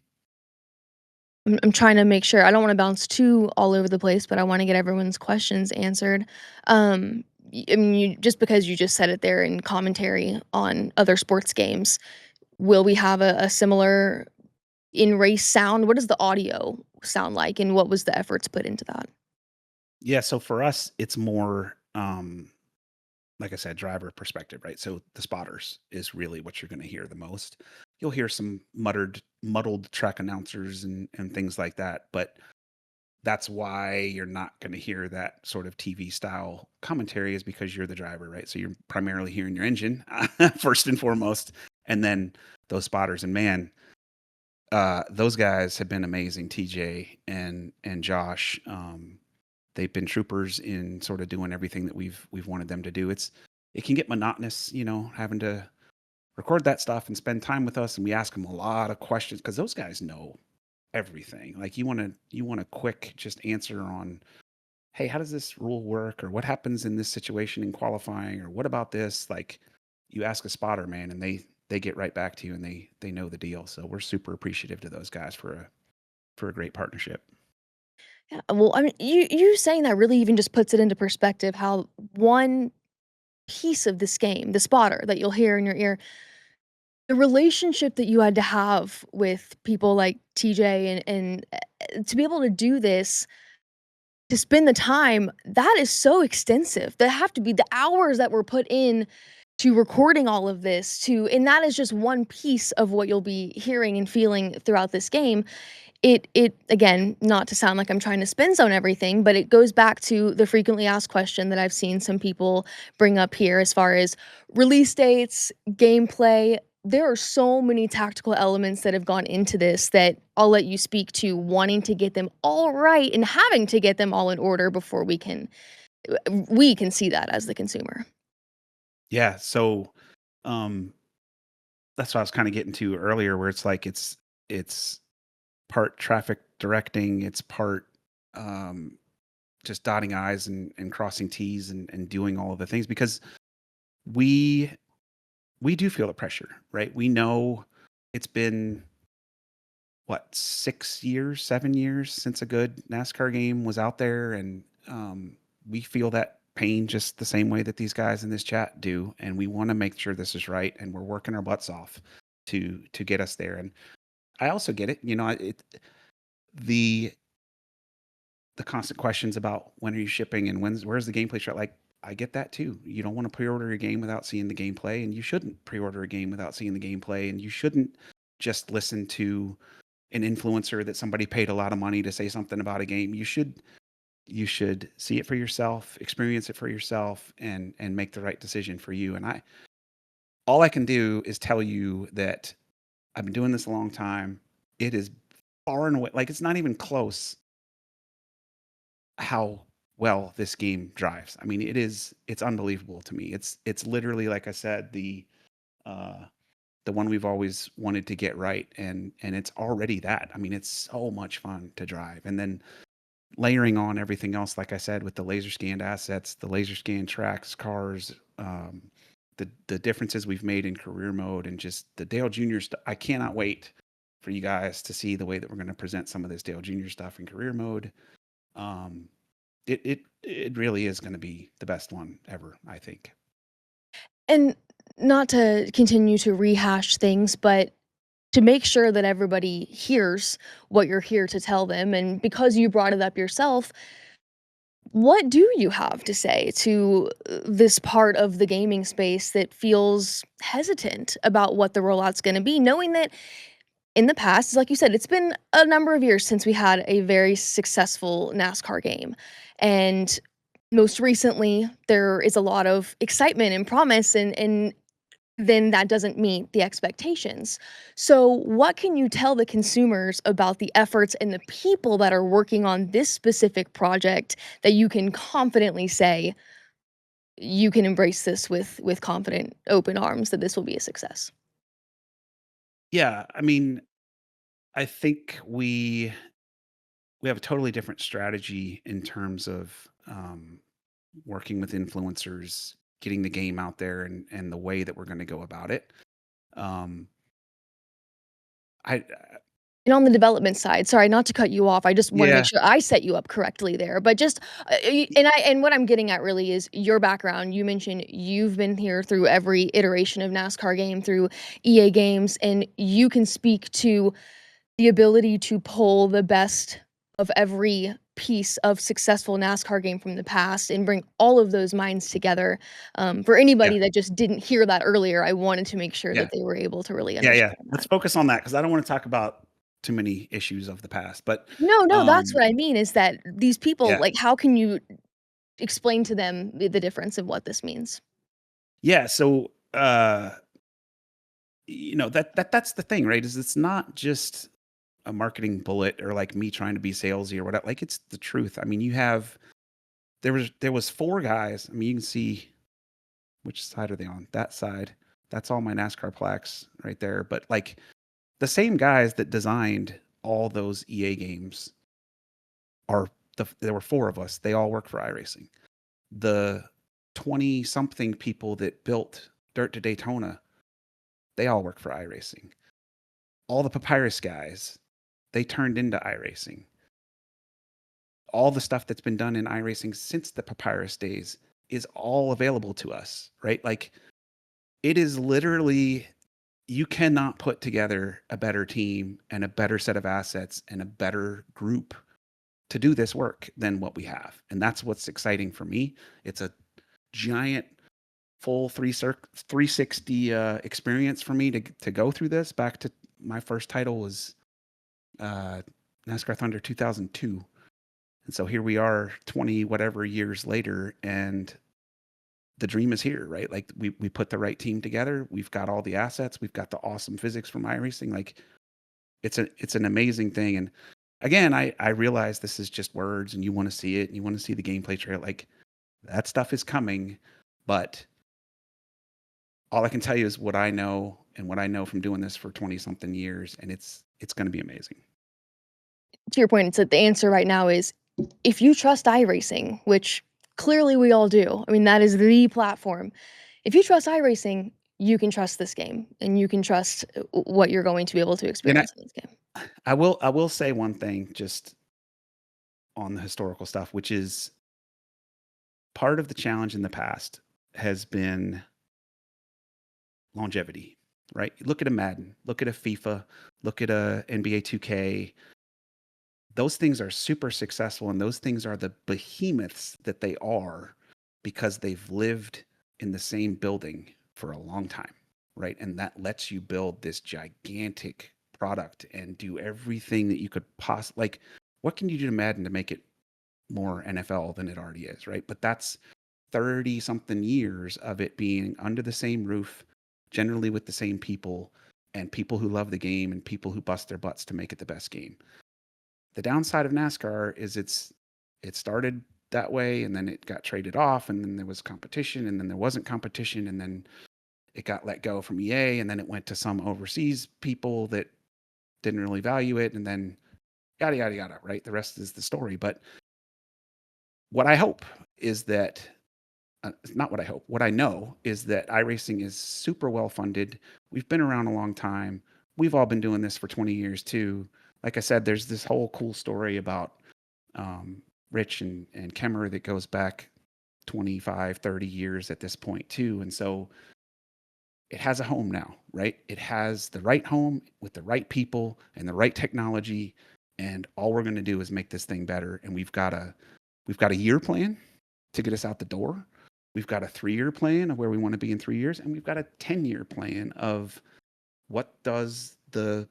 I'm trying to make sure I don't wanna bounce too all over the place, but I wanna get everyone's questions answered. I mean, you just because you just said it there in commentary on other sports games, will we have a similar in-race sound? What does the audio sound like, and what was the efforts put into that? Yeah, so for us, it's more like I said, driver perspective, right? So the spotters is really what you're going to hear the most. You'll hear some muddled track announcers and things like that, but that's why you're not going to hear that sort of TV style commentary is because you're the driver, right? So you're primarily hearing your engine first and foremost, and then those spotters. And man, those guys have been amazing. TJ and Josh, they've been troopers in sort of doing everything that we've wanted them to do. It can get monotonous, having to record that stuff and spend time with us, and we ask them a lot of questions because those guys know everything. Like you want a quick just answer on, hey, how does this rule work, or what happens in this situation in qualifying, or what about this? Like you ask a spotter, man, and they get right back to you, and they know the deal. So we're super appreciative to those guys for a great partnership. Yeah, well, I mean, you saying that really even just puts it into perspective how one piece of this game, the spotter that you'll hear in your ear, the relationship that you had to have with people like TJ and to be able to do this, to spend the time, that is so extensive. That have to be the hours that were put in to recording all of this to and that is just one piece of what you'll be hearing and feeling throughout this game. It again, not to sound like I'm trying to spin zone everything, but it goes back to the frequently asked question that I've seen some people bring up here as far as release dates, gameplay. There are so many tactical elements that have gone into this that I'll let you speak to wanting to get them all right and having to get them all in order before we can see that as the consumer. Yeah, so, um, that's what I was kinda getting to earlier where it's like it's part traffic directing, it's part, um, just dotting I's and crossing T's and doing all of the things because we we do feel the pressure, right? We know it's been what, 6 years, 7 years since a good NASCAR game was out there, and, we feel that pain just the same way that these guys in this chat do, and we wanna make sure this is right, and we're working our butts off to get us there, and I also get it, the the constant questions about when are you shipping and where's the gameplay shot, like, I get that too. You don't wanna pre-order a game without seeing the gameplay, and you shouldn't pre-order a game without seeing the gameplay, and you shouldn't just listen to an influencer that somebody paid a lot of money to say something about a game. You should see it for yourself, experience it for yourself, and make the right decision for you. And all I can do is tell you that I've been doing this a long time. It is far and away like it's not even close how well this game drives. I mean, it's unbelievable to me. It's literally like I said, uh the one we've always wanted to get right and it's already that. I mean, it's so much fun to drive. And then layering on everything else, like I said, with the laser scanned assets, the laser scanned tracks, cars, the differences we've made in career mode, and just the Dale Jr. stuff. I cannot wait for you guys to see the way that we're going to present some of this Dale Jr. stuff in career mode. Um, it really is going to be the best one ever, I think. And not to continue to rehash things, but to make sure that everybody hears what you're here to tell them, and because you brought it up yourself, what do you have to say to this part of the gaming space that feels hesitant about what the rollout's gonna be, knowing that in the past, like you said, it's been a number of years since we had a very successful NASCAR game, and most recently, there is a lot of excitement and promise, and then that doesn't meet the expectations. So, what can you tell the consumers about the efforts and the people that are working on this specific project that you can confidently say you can embrace this with confident open arms that this will be a success? Yeah, I mean, I think we have a totally different strategy in terms of working with influencers, getting the game out there, and the way that we're going to go about it. Um, I And on the development side, sorry, not to cut you off, I just wanna make yeah, sure I set you up correctly there, but just, y and what I'm getting at really is your background. You mentioned you've been here through every iteration of NASCAR game, through EA games, and you can speak to the ability to pull the best of every piece of successful NASCAR game from the past and bring all of those minds together. For yeah, anybody that just didn't hear that earlier, I wanted to make sure yeah, that they were able to really yeah. understand Let's that. focus on that because I don't want to talk about too many issues of the past. But No, no, that's um, what I mean is that these people, yeah, like, how can you explain to them the difference of what this means? yeah. So that's the thing, right? Is it's not just a marketing bullet or like me trying to be salesy or whatever. Like it's the truth. I mean, there was four guys. I mean, you can see which side are they on? That side. That's all my NASCAR plaques right there. But like the same guys that designed all those EA games are there were four of us. They all work for iRacing. The 20 something people that built Dirt to Daytona, they all work for iRacing. All the Papyrus guys, they turned into iRacing. All the stuff that's been done in iRacing since the Papyrus days is all available to us, right? Like it is literally you cannot put together a better team and a better set of assets and a better group to do this work than what we have. And that's what's exciting for me. It's a giant full 360 experience for me to go through this. Back to my first title was uh, NASCAR Thunder 2002. And so here we are 20 whatever years later and the dream is here, right? Like we put the right team together. We've got all the assets. We've got the awesome physics from iRacing. Like it's an amazing thing. And again, I realize this is just words and you want to see it and you want to see the gameplay trail. Like that stuff is coming, but all I can tell you is what I know and what I know from doing this for 20 something years, and it's going to be amazing. To your point, it's that the answer right now is if you trust iRacing, which clearly we all do. I mean, that is the platform. If you trust iRacing, you can trust this game and you can trust what you're going to be able to And experience in this game. I will say one thing just on the historical stuff, which is part of the challenge in the past has been longevity, right? Look at a Madden, look at a FIFA, look at a NBA 2K. Those things are super successful, and those things are the behemoths that they are because they've lived in the same building for a long time, right? And that lets you build this gigantic product and do everything that you could possibly like. What can you do to Madden to make it more NFL than it already is, right? But that's 30 something years of it being under the same roof, generally with the same people, and people who love the game and people who bust their butts to make it the best game. The downside of NASCAR is it started that way and then it got traded off and then there was competition and then there wasn't competition and then it got let go from EA and then it went to some overseas people that didn't really value it and then yada yada yada, right? The rest is the story. But what I hope is that not what I hope, what I know is that iRacing is super well funded. We've been around a long time. We've all been doing this for 20 years too. Like I said, there's this whole cool story about um, Rich and Kemmer that goes back 25, 30 years at this point too. And so it has a home now, right? It has the right home with the right people and the right technology. And all we're going to do is make this thing better. And we've got a year plan to get us out the door. We've got a 3-year plan of where we want to be in 3 years, and we've got a 10-year plan of what does the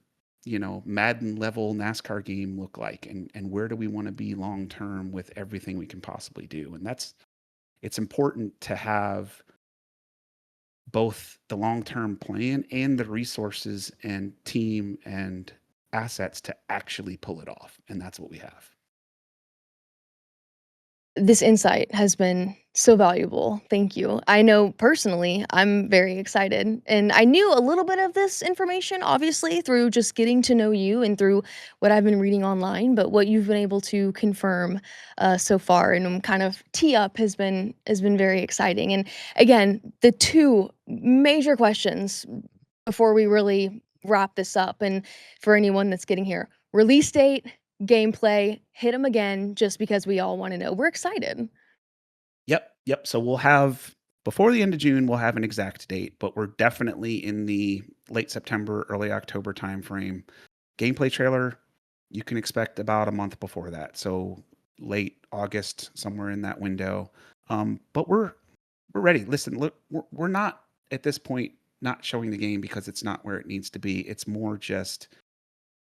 Madden level NASCAR game look like, and where do we want to be long term with everything we can possibly do. And it's important to have both the long term plan and the resources and team and assets to actually pull it off, and that's what we have. This insight has been so valuable. Thank you. I know personally, I'm very excited. And I knew a little bit of this information, obviously, through just getting to know you and through what I've been reading online. But what you've been able to confirm so far and kind of tee up has been very exciting. And again, the two major questions before we really wrap this up, and for anyone that's getting here, release date, gameplay, hit them again just because we all wanna know. We're excited. Yep, yep. So we'll have before the end of June, we'll have an exact date, but we're definitely in the late September, early October timeframe. Gameplay trailer, you can expect about a month before that. So late August, somewhere in that window. But we're ready. Listen, look, we're not at this point not showing the game because it's not where it needs to be. It's more just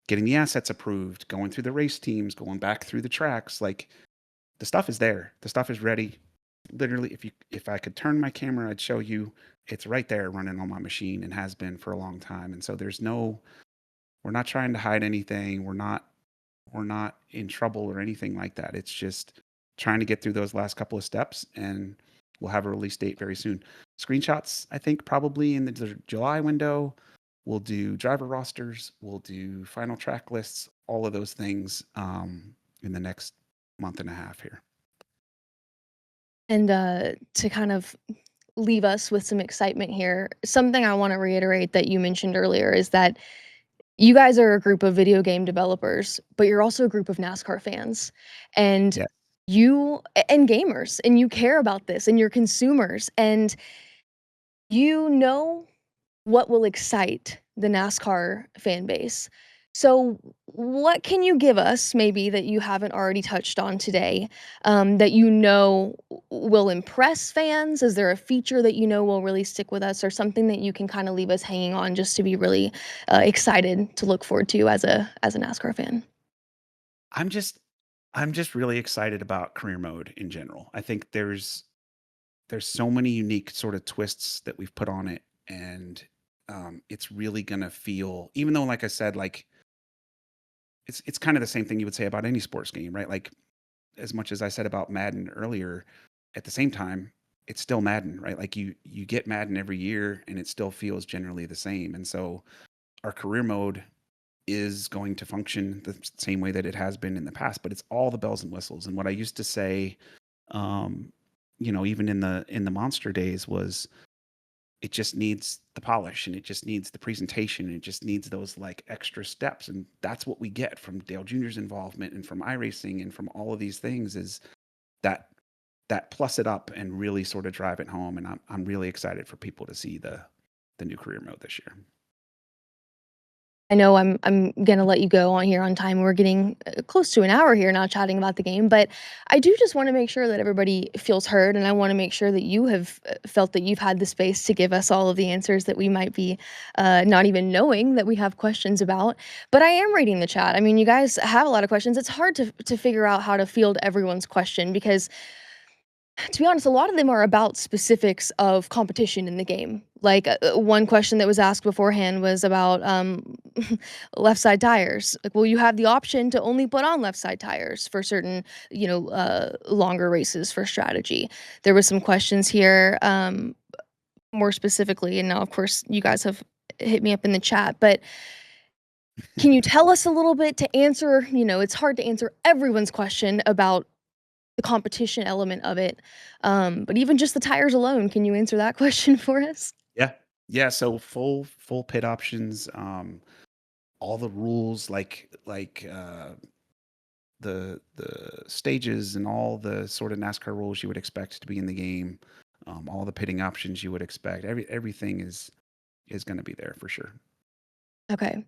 getting the assets approved, going through the race teams, going back through the tracks. Like the stuff is there. The stuff is ready. Literally, if I could turn my camera, I'd show you it's right there running on my machine and has been for a long time. And so we're not trying to hide anything. We're not in trouble or anything like that. It's just trying to get through those last couple of steps and we'll have a release date very soon. Screenshots, I think probably in the July window. We'll do driver rosters, we'll do final track lists, all of those things in the next month and a half here. And, to kind of leave us with some excitement here, something I wanna reiterate that you mentioned earlier is that you guys are a group of video game developers, but you're also a group of NASCAR fans, and Yeah. and gamers, and you care about this, and you're consumers, and you know what will excite the NASCAR fan base. So, what can you give us, maybe that you haven't already touched on today, that you know will impress fans? Is there a feature that you know will really stick with us, or something that you can kind of leave us hanging on just to be really excited to look forward to as a NASCAR fan? I'm just I'm just really excited about career mode in general. I think there's so many unique sort of twists that we've put on it and it's really gonna feel even though like I said, like it's kind of the same thing you would say about any sports game, right? Like as much as I said about Madden earlier, at the same time, it's still Madden, right? Like you get Madden every year and it still feels generally the same. And so our career mode is going to function the same way that it has been in the past, but it's all the bells and whistles. And what I used to say, um, even in the monster days was it just needs the polish and it just needs the presentation and it just needs those like extra steps. And that's what we get from Dale Jr.'s involvement and from iRacing and from all of these things is that plus it up and really sort of drive it home. And I'm really excited for people to see the new career mode this year. I know I'm gonna let you go on here on time. We're getting close to an hour here now chatting about the game, but I do just want to make sure that everybody feels heard, and I want to make sure that you have felt that you've had the space to give us all of the answers that we might be not even knowing that we have questions about. But I am reading the chat. I mean, you guys have a lot of questions. It's hard to figure out how to field everyone's question because to be honest, a lot of them are about specifics of competition in the game. Like, one question that was asked beforehand was about, left side tires. Like, well, you have the option to only put on left side tires for certain, longer races for strategy. There was some questions here, more specifically, and now, of course, you guys have hit me up in the chat, but can you tell us a little bit to answer, it's hard to answer everyone's question about the competition element of it. But even just the tires alone, can you answer that question for us? Yeah. Yeah. So full pit options, all the rules the stages and all the sort of NASCAR rules you would expect to be in the game, all the pitting options you would expect. Everything is going to be there for sure. Okay.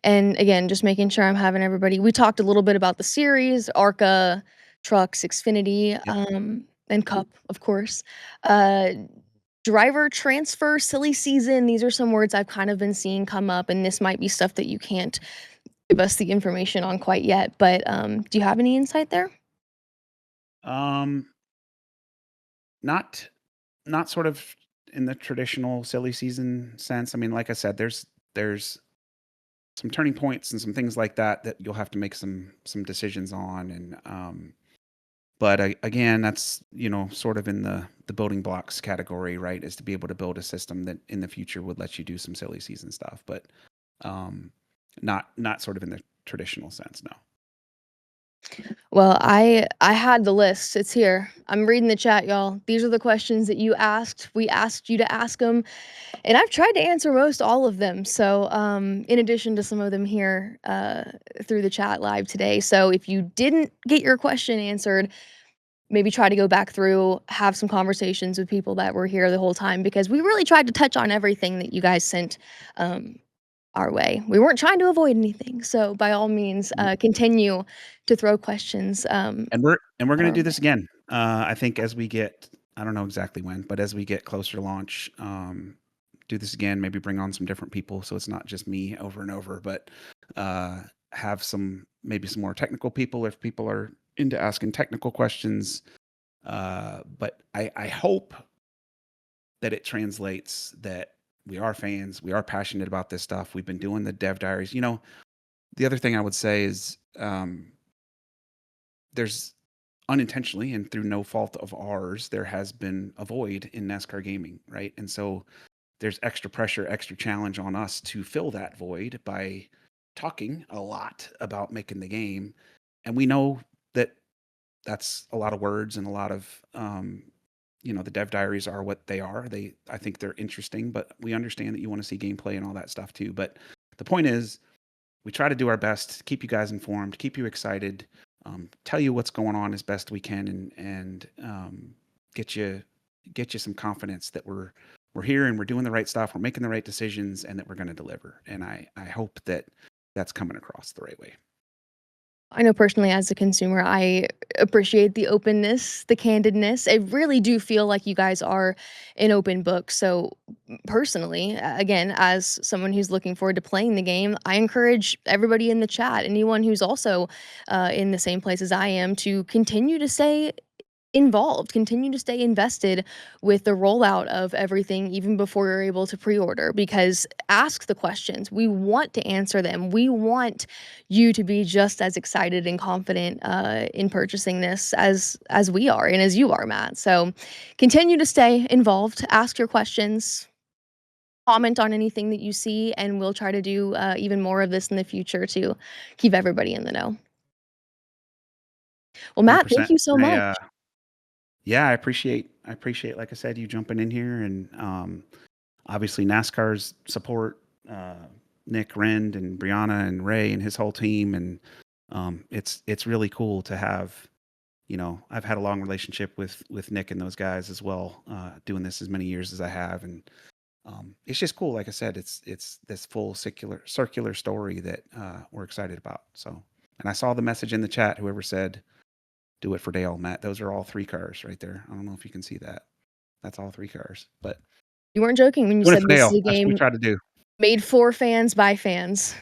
And again, just making sure I'm having everybody we talked a little bit about the series, ARCA, Trucks, Xfinity, Yep. and Cup, of course. Uh, driver transfer, silly season, these are some words I've kind of been seeing come up, and this might be stuff that you can't give us the information on quite yet, but, do you have any insight there? Um, not not sort of in the traditional silly season sense. I mean, like I said, there's some turning points and some things like that that you'll have to make some decisions on. And but again, that's sort of in the building blocks category, right? Is to be able to build a system that in the future would let you do some silly season stuff, but um, not sort of in the traditional sense. No. Well, I had the list. It's here. I'm reading the chat, y'all. These are the questions that you asked. We asked you to ask them, and I've tried to answer most all of them. So, in addition to some of them here through the chat live today. So, if you didn't get your question answered, maybe try to go back through, have some conversations with people that were here the whole time because we really tried to touch on everything that you guys sent um, our way. We weren't trying to avoid anything. So, by all means, continue to throw questions. And we're going to Our do way. this again. I think as we get, I don't know exactly when, but as we get closer to launch, do this again. Maybe bring on some different people, so it's not just me over and over, but uh, have maybe some more technical people if people are into asking technical questions. But I hope that it translates that we are fans, we are passionate about this stuff. We've been doing the dev diaries. The other thing I would say is there's unintentionally and through no fault of ours, there has been a void in NASCAR gaming, right? And so there's extra pressure, extra challenge on us to fill that void by talking a lot about making the game. And we know that that's a lot of words and a lot of, the dev diaries are what they are. I think they're interesting, but we understand that you want to see gameplay and all that stuff too. But the point is, we try to do our best to keep you guys informed, keep you excited, tell you what's going on as best we can, and get you some confidence that we're here and we're doing the right stuff, we're making the right decisions, and that we're going to deliver. And I hope that that's coming across the right way. I know personally as a consumer, I appreciate the openness, the candidness. I really do feel like you guys are an open book. So, personally, again, as someone who's looking forward to playing the game, I encourage everybody in the chat, anyone who's also in the same place as I am, to continue to say involved, continue to stay invested with the rollout of everything even before you're able to pre-order, because ask the questions. We want to answer them. We want you to be just as excited and confident in purchasing this as we are and as you are, Matt. So continue to stay involved, ask your questions, comment on anything that you see, and we'll try to do even more of this in the future to keep everybody in the know. Well, Matt, thank 100%. you so I, much. yeah, I appreciate, like I said, you jumping in here and, obviously NASCAR's support, uh, Nick Rend and Brianna and Ray and his whole team. And, it's really cool to have, I've had a long relationship with Nick and those guys as well, doing this as many years as I have. And, it's just cool. Like I said, it's this full circular story that, we're excited about. So, and I saw the message in the chat, whoever said, do it for Dale, Matt. Those are all 3 cars right there. I don't know if you can see that. That's all 3 cars, but You weren't joking when you doing it said for this Dale. is a That's what we game try to do. made for fans by fans.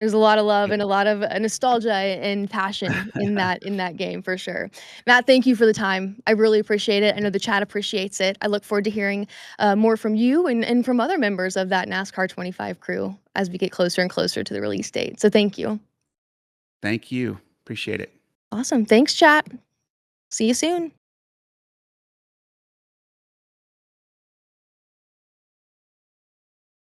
There's a lot of love Yep. and a lot of, nostalgia and passion in that game for sure. Matt, thank you for the time. I really appreciate it. I know the chat appreciates it. I look forward to hearing, more from you and from other members of that NASCAR 25 crew as we get closer and closer to the release date. So thank you. Thank you. Appreciate it. Awesome. Thanks, chat. See you soon.